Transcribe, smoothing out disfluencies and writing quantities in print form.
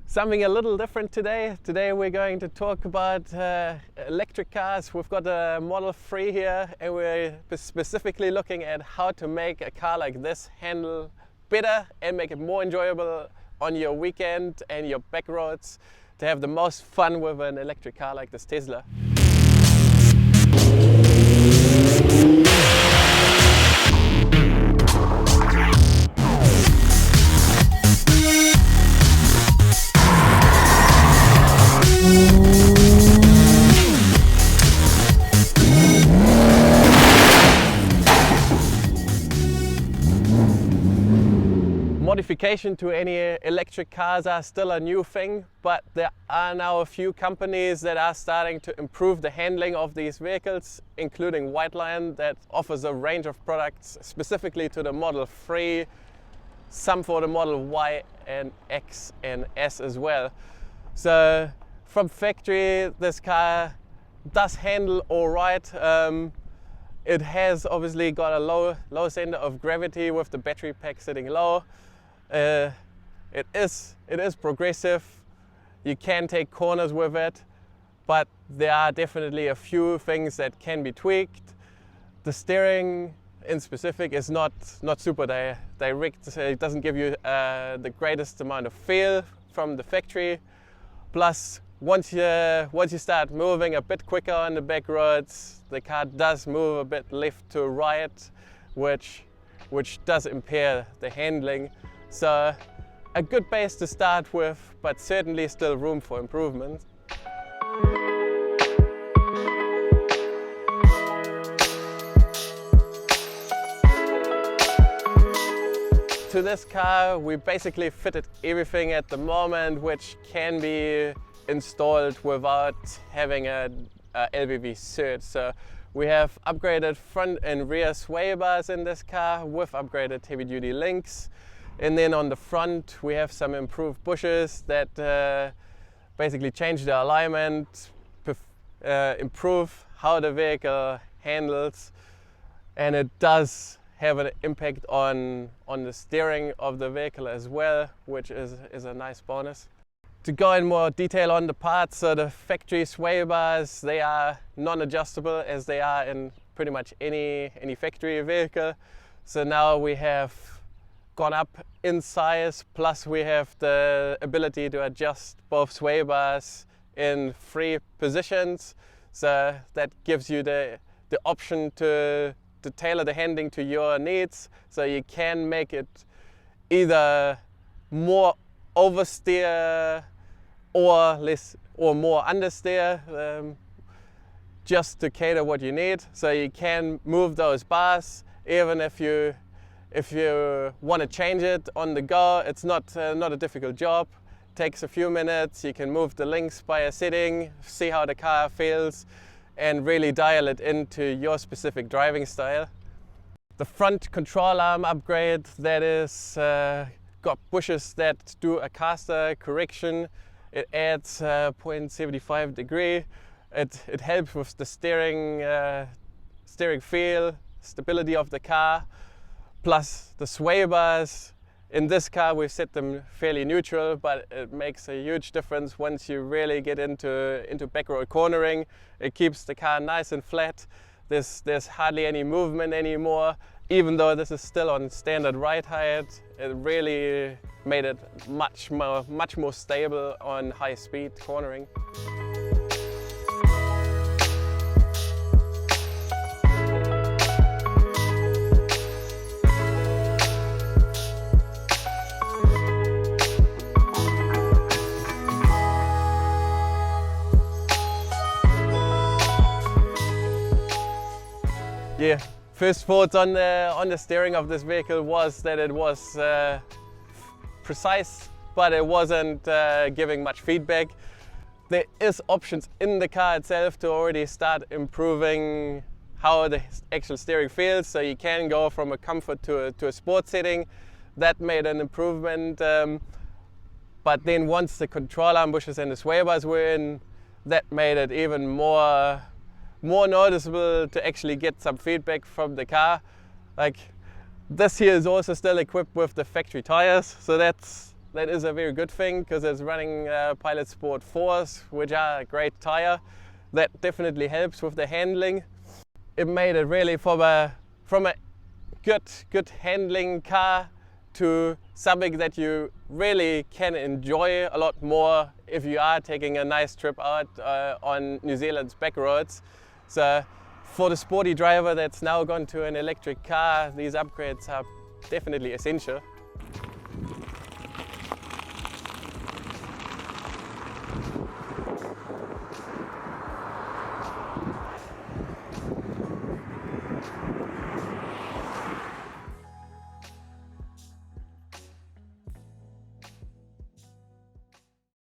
Something a little different today. Today we're going to talk about electric cars. We've got a Model 3 here, and we're specifically looking at how to make a car like this handle better and make it more enjoyable on your weekend and your back roads to have the most fun with an electric car like this Tesla. Modification to any electric cars are still a new thing, but there are now a few companies that are starting to improve the handling of these vehicles, including Whiteline, that offers a range of products specifically to the Model 3, some for the Model Y and X and S as well. So from factory, this car does handle all right. It has obviously got a low center of gravity with the battery pack sitting low. It is progressive. You can take corners with it, but there are definitely a few things that can be tweaked. The steering in specific is not super direct. It doesn't give you the greatest amount of feel from the factory. Plus, once you start moving a bit quicker on the back roads, the car does move a bit left to right, which does impair the handling. So a good base to start with, but certainly still room for improvement. To this car, we basically fitted everything at the moment which can be installed without having a LBV cert. So we have upgraded front and rear sway bars in this car with upgraded heavy duty links. And then on the front we have some improved bushes that basically change the alignment, improve how the vehicle handles, and it does have an impact on the steering of the vehicle as well, which is a nice bonus. To go in more detail on the parts, so the factory sway bars, they are non-adjustable as they are in pretty much any factory vehicle. So now we have gone up in size, plus we have the ability to adjust both sway bars in 3 positions. So that gives you the option to tailor the handling to your needs. So you can make it either more oversteer or less or more understeer, just to cater what you need. So you can move those bars even if you want to change it on the go. It's not a difficult job. It takes a few minutes. You can move the links by a setting, see how the car feels, and really dial it into your specific driving style. The front control arm upgrade, that is got bushes that do a castor correction. It adds 0.75 degree. It helps with the steering feel, stability of the car. Plus the sway bars. In this car we've set them fairly neutral, but it makes a huge difference once you really get into back road cornering. It keeps the car nice and flat. There's hardly any movement anymore. Even though this is still on standard ride height, it really made it much more stable on high speed cornering. Yeah, first thoughts on the steering of this vehicle was that it was precise, but it wasn't giving much feedback. There is options in the car itself to already start improving how the actual steering feels, so you can go from a comfort to a sport setting. That made an improvement, but then once the control arm bushes and the sway bars were in, that made it even more noticeable to actually get some feedback from the car. Like, this here is also still equipped with the factory tires, so that's that is a very good thing because it's running Pilot Sport 4s, which are a great tire. That definitely helps with the handling. It made it really from a good handling car to something that you really can enjoy a lot more if you are taking a nice trip out on New Zealand's back roads. So for the sporty driver that's now gone to an electric car, these upgrades are definitely essential.